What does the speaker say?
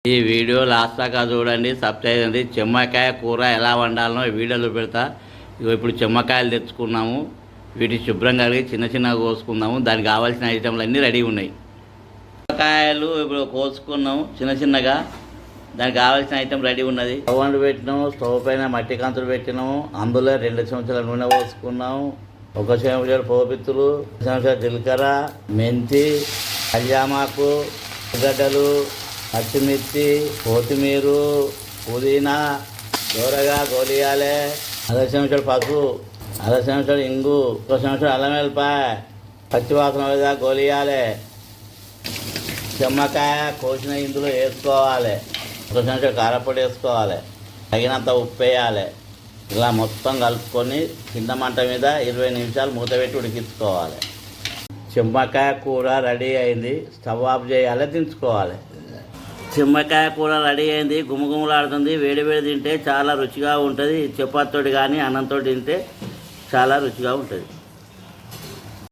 ఈ video last దాకా చూడండి, సబ్స్క్రైబ్ చేయండి. చెమ్మకాయ కూర ఎలా వండాలనో ఈ వీడియోలో పెడతా. ఇప్పుడు చెమ్మకాయలు తెచ్చుకున్నాము, వీటిని శుభ్రంగా కడిగి చిన్న చిన్నగా కోసుకుందాము. దానికి కావాల్సిన ఐటెంలు అన్నీ రెడీ ఉన్నాయి. చెమ్మకాయలు ఇప్పుడు కోసుకున్నాము చిన్న చిన్నగా, దానికి కావాల్సిన ఐటెం రెడీ ఉన్నది. స్టవ్ పెట్టినాము, స్టవ్ పైన మట్టి కంచులు పెట్టినాము. అందులో 2 చెంచాల నూనె పోసుకున్నాము. 1 చెంచాడు పోపిత్తులు, 1 చెంచాడు జీలకర్ర, మెంతి, కళ్యామాకు, ఉల్లిగడ్డలు, పచ్చిమిర్చి, కొత్తిమీర, పుదీనా దూరగా గోలియాలి. 1/2 చెంచాడు పసుపు, 1/2 చెంచాడు ఇంగు, 1 చెంచాడు అల్లం వెల్లిపాయ పచ్చివాసన మీద గోలియాలి. చెమ్మకాయ కోసిన ఇందులో వేసుకోవాలి. 1 చెంచాడు కారపొడి వేసుకోవాలి. తగినంత ఉప్పు వేయాలి. ఇలా మొత్తం కలుపుకొని చిన్న మంట మీద 20 నిమిషాలు మూత పెట్టి ఉడికించుకోవాలి. చెమ్మకాయ కూర రెడీ అయింది. స్టవ్ ఆఫ్ చేయాలి, దించుకోవాలి. చెమ్మకాయ కూర రెడీ అయింది, గుమగుమలాడుతుంది. వేడి వేడి తింటే చాలా రుచిగా ఉంటుంది. చపాతీతోటి కానీ అన్నంతో తింటే చాలా రుచిగా ఉంటుంది.